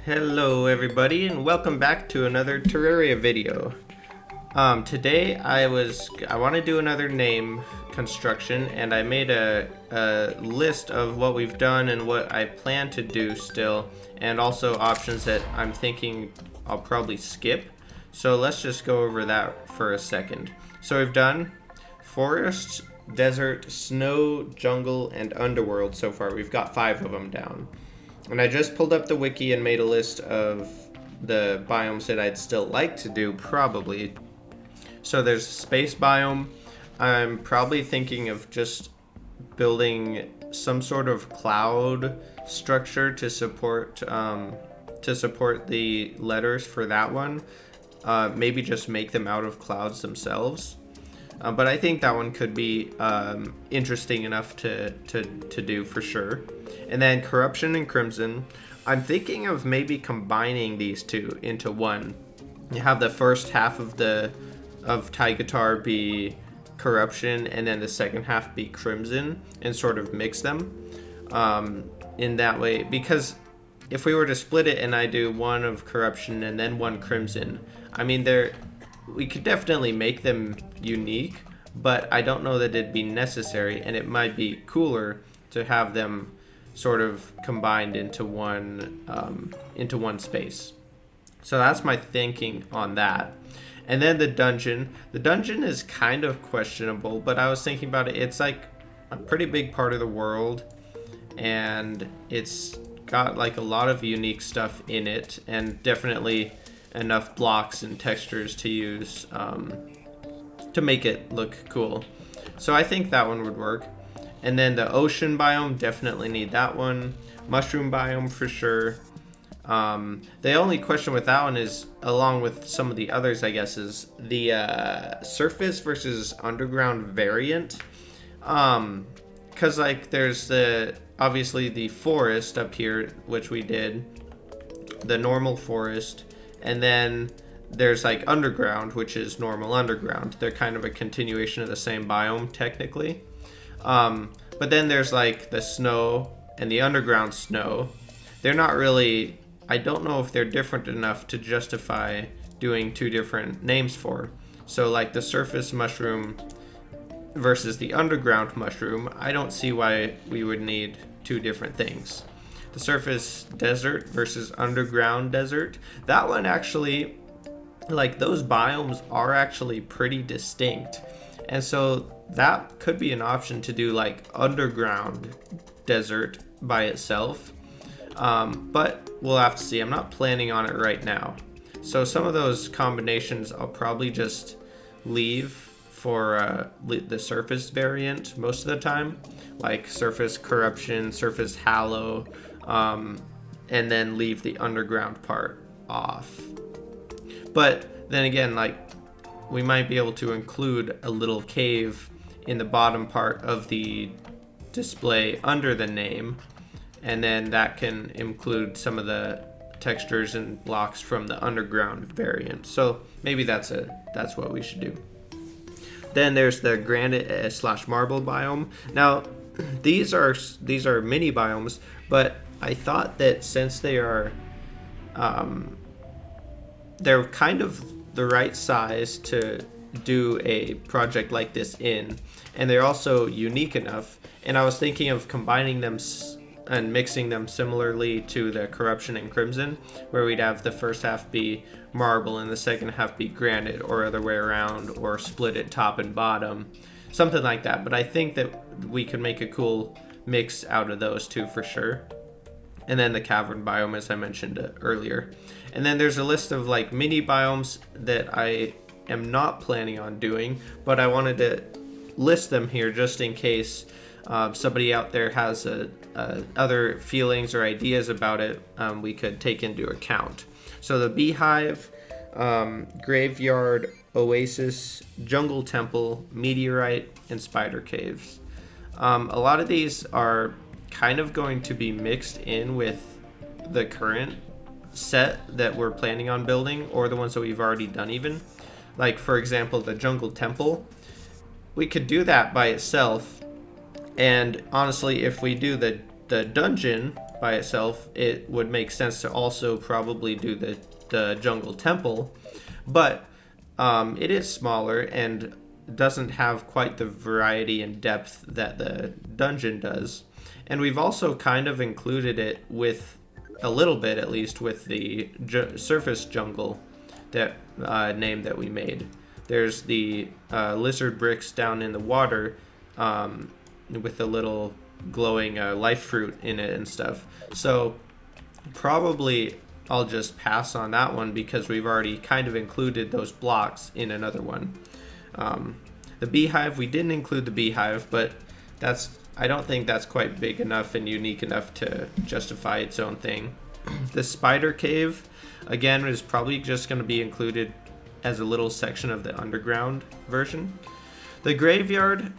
Hello everybody and welcome back to another Terraria video. Today I want to do another name construction, and I made a list of what we've done and what I plan to do still, and also options that I'm thinking I'll probably skip. So let's just go over that for a second. So we've done forest, desert, snow, jungle, and underworld so far. We've got 5 of them down. And I just pulled up the wiki and made a list of the biomes that I'd still like to do, probably. So there's space biome. I'm probably thinking of just building some sort of cloud structure to support the letters for that one. Maybe just make them out of clouds themselves. But I think that one could be interesting enough to do for sure. And then corruption and crimson. I'm thinking of maybe combining these two into one. You have the first half of Tigitar be corruption, and then the second half be crimson, and sort of mix them in that way. Because if we were to split it and I do one of corruption and then one crimson, I mean, we could definitely make them unique, but I don't know that it'd be necessary, and it might be cooler to have them sort of combined into one space. So that's my thinking on that. And then the dungeon is kind of questionable, but I was thinking about it. It's like a pretty big part of the world, and it's got like a lot of unique stuff in it, and definitely enough blocks and textures to use to make it look cool. So I think that one would work. And then the ocean biome, definitely need that one. Mushroom biome for sure. The only question with that one is, along with some of the others, I guess, is the surface versus underground variant. Because like there's obviously the forest up here, which we did, the normal forest, and then there's like underground, which is normal underground. They're kind of a continuation of the same biome technically. But then there's like the snow and the underground snow. They're not really, I don't know if they're different enough to justify doing 2 different names for. So like the surface mushroom versus the underground mushroom, I don't see why we would need 2 different things. The surface desert versus underground desert, that one actually, like those biomes are actually pretty distinct. And so that could be an option to do like underground desert by itself. But we'll have to see. I'm not planning on it right now. So some of those combinations I'll probably just leave for the surface variant most of the time. Like surface corruption, surface hallow, and then leave the underground part off. But then again, like we might be able to include a little cave in the bottom part of the display under the name, and then that can include some of the textures and blocks from the underground variant. So maybe that's what we should do. Then there's the granite / marble biome. Now these are mini biomes, but I thought that since they're kind of the right size to do a project like this in, and they're also unique enough, and I was thinking of combining them and mixing them similarly to the corruption and crimson, where we'd have the first half be marble and the second half be granite, or other way around, or split it top and bottom, something like that. But I think that we could make a cool mix out of those two for sure. And then the cavern biome, as I mentioned earlier. And then there's a list of like mini biomes that I am not planning on doing, but I wanted to list them here just in case somebody out there has other feelings or ideas about it, we could take into account. So the beehive, graveyard, oasis, jungle temple, meteorite, and spider caves. A lot of these are kind of going to be mixed in with the current set that we're planning on building, or the ones that we've already done even. Like for example, the jungle temple, we could do that by itself, and honestly if we do the the dungeon by itself, it would make sense to also probably do the jungle temple, but it is smaller and doesn't have quite the variety and depth that the dungeon does. And we've also kind of included it with a little bit, at least, with the surface jungle that name that we made. There's the lizard bricks down in the water with a little glowing life fruit in it and stuff. So probably I'll just pass on that one because we've already kind of included those blocks in another one. The beehive, we didn't include the beehive, but I don't think that's quite big enough and unique enough to justify its own thing. The spider cave, again, is probably just going to be included as a little section of the underground version. The graveyard,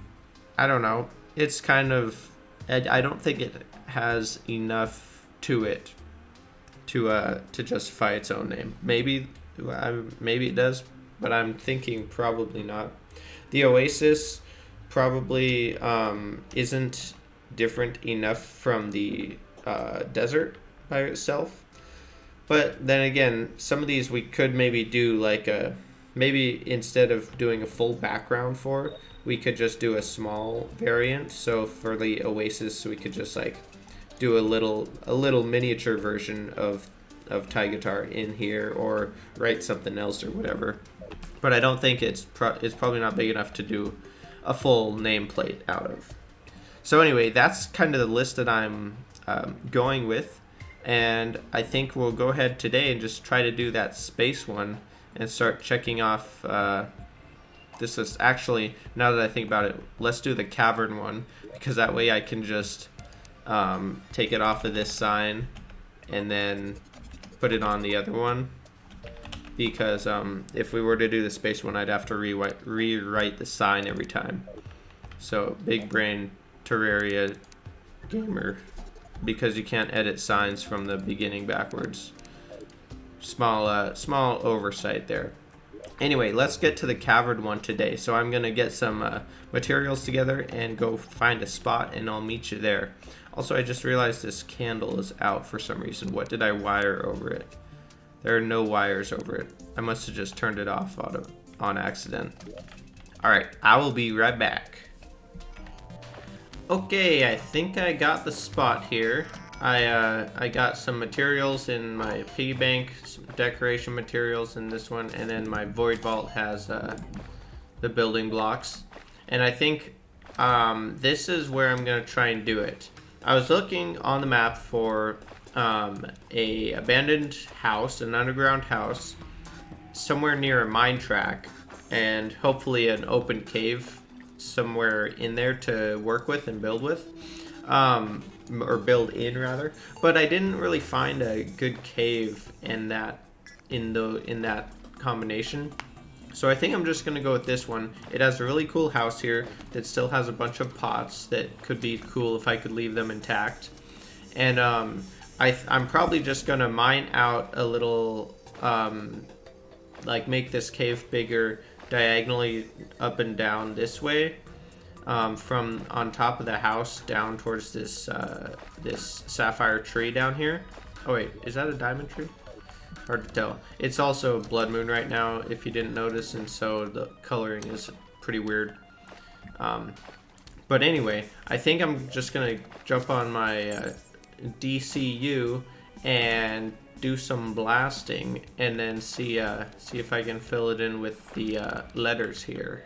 I don't know. It's kind of, I don't think it has enough to it to justify its own name. Maybe it does, but I'm thinking probably not. The oasis probably isn't different enough from the desert by itself. But then again, some of these we could maybe do like maybe instead of doing a full background for, we could just do a small variant. So for the oasis, we could just like do a little miniature version of Tigitar in here, or write something else or whatever. But I don't think it's probably not big enough to do a full nameplate out of. So anyway, that's kind of the list that I'm going with, and I think we'll go ahead today and just try to do that space one and start checking off. This is actually, now that I think about it, let's do the cavern one, because that way I can just take it off of this sign and then put it on the other one. Because if we were to do the space one, I'd have to rewrite the sign every time. So big brain Terraria gamer, because you can't edit signs from the beginning backwards. Small oversight there. Anyway, let's get to the cavern one today. So I'm gonna get some materials together and go find a spot, and I'll meet you there. Also, I just realized this candle is out for some reason. What did I wire over it? There are no wires over it. I must have just turned it off on accident. Alright, I will be right back. Okay, I think I got the spot here. I got some materials in my piggy bank, some decoration materials in this one, and then my void vault has the building blocks. And I think this is where I'm gonna try and do it. I was looking on the map for a abandoned house, an underground house, somewhere near a mine track, and hopefully an open cave somewhere in there to work with and build with, or build in rather. But I didn't really find a good cave in that combination. So I think I'm just gonna go with this one. It has a really cool house here that still has a bunch of pots that could be cool if I could leave them intact. And I'm probably just gonna mine out a little, like make this cave bigger diagonally up and down this way, from on top of the house down towards this this sapphire tree down here. Oh wait, is that a diamond tree? Hard to tell. It's also blood moon right now, if you didn't notice, and so the coloring is pretty weird. But anyway, I think I'm just gonna jump on my DCU and do some blasting, and then see if I can fill it in with the letters here.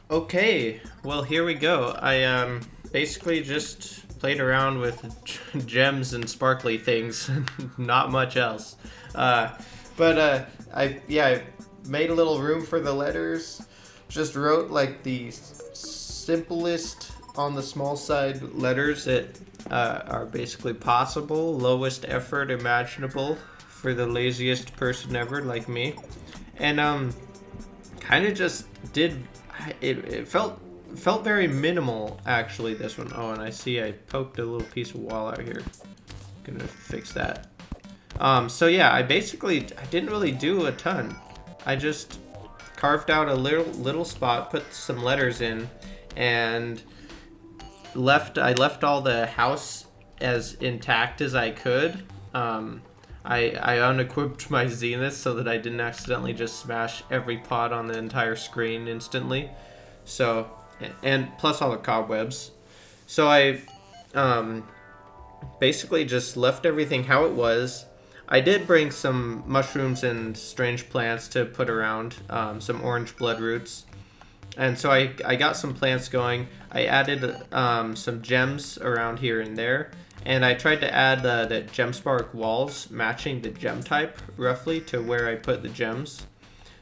Okay, well here we go. I basically just played around with gems and sparkly things, not much else. I made a little room for the letters. Just wrote like the simplest on the small side letters that are basically possible, lowest effort imaginable for the laziest person ever like me, and kind of just did. It felt very minimal actually, this one. Oh, and I see I poked a little piece of wall out here. Gonna fix that. So yeah, I didn't really do a ton. I just carved out a little spot, put some letters in, and I left all the house as intact as I could. I unequipped my zenith so that I didn't accidentally just smash every pot on the entire screen instantly. So, and plus all the cobwebs. So I basically just left everything how it was. I did bring some mushrooms and strange plants to put around, some orange bloodroots. And so I got some plants going. I added some gems around here and there. And I tried to add the gem spark walls matching the gem type roughly to where I put the gems,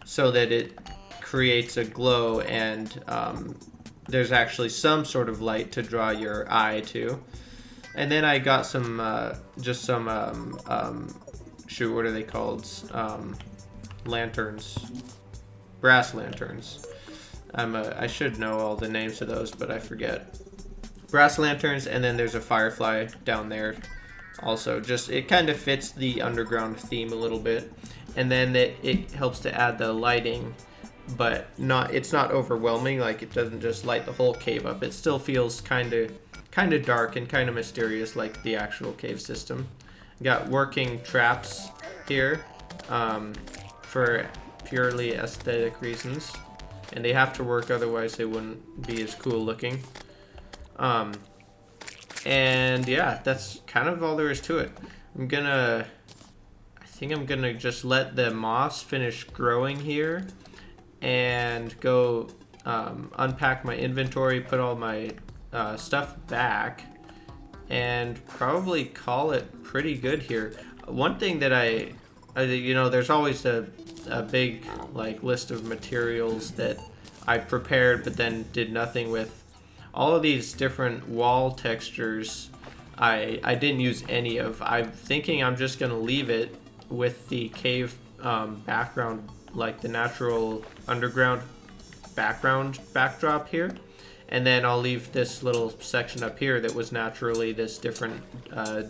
so that it creates a glow and there's actually some sort of light to draw your eye to. And then I got some, just some, shoot, what are they called? Lanterns. Brass lanterns. I should know all the names of those, but I forget. Brass lanterns, and then there's a firefly down there also. Just, it kind of fits the underground theme a little bit. And then it helps to add the lighting, but it's not overwhelming. Like, it doesn't just light the whole cave up. It still feels kind of dark and kind of mysterious like the actual cave system. Got working traps here for purely aesthetic reasons, and they have to work, otherwise they wouldn't be as cool looking. And yeah, that's kind of all there is to it. I think I'm gonna just let the moss finish growing here and go unpack my inventory, put all my stuff back, and probably call it pretty good here. One thing that you know, there's always a big like list of materials that I prepared but then did nothing with. All of these different wall textures I didn't use any of. I'm thinking I'm just gonna leave it with the cave background, like the natural underground backdrop here. And then I'll leave this little section up here that was naturally this different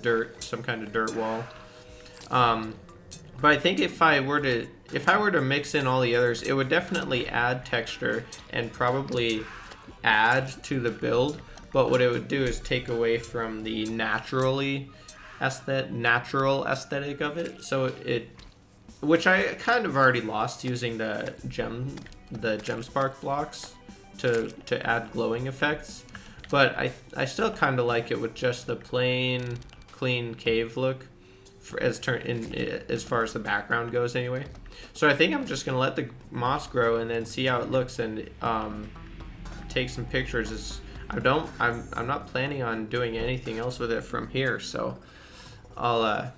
dirt, some kind of dirt wall. But I think if I were to mix in all the others, it would definitely add texture and probably add to the build. But what it would do is take away from the natural aesthetic of it. So which I kind of already lost using the gem spark blocks to add glowing effects, but I still kind of like it with just the plain clean cave look as far as the background goes anyway. So I think I'm just gonna let the moss grow and then see how it looks, and take some pictures. I'm not planning on doing anything else with it from here, so I'll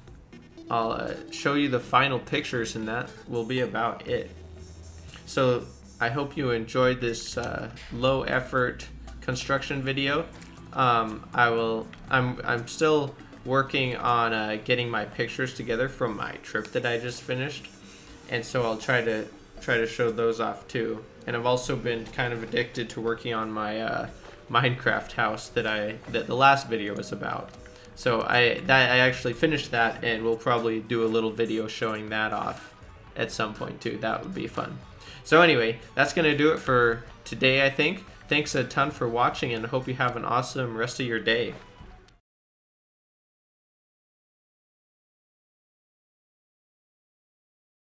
show you the final pictures, and that will be about it. So I hope you enjoyed this low effort construction video. I'm still working on getting my pictures together from my trip that I just finished, and so I'll try to show those off too. And I've also been kind of addicted to working on my Minecraft house that the last video was about. So I actually finished that, and we'll probably do a little video showing that off at some point too. That would be fun. So anyway, that's gonna do it for today, I think. Thanks a ton for watching, and hope you have an awesome rest of your day.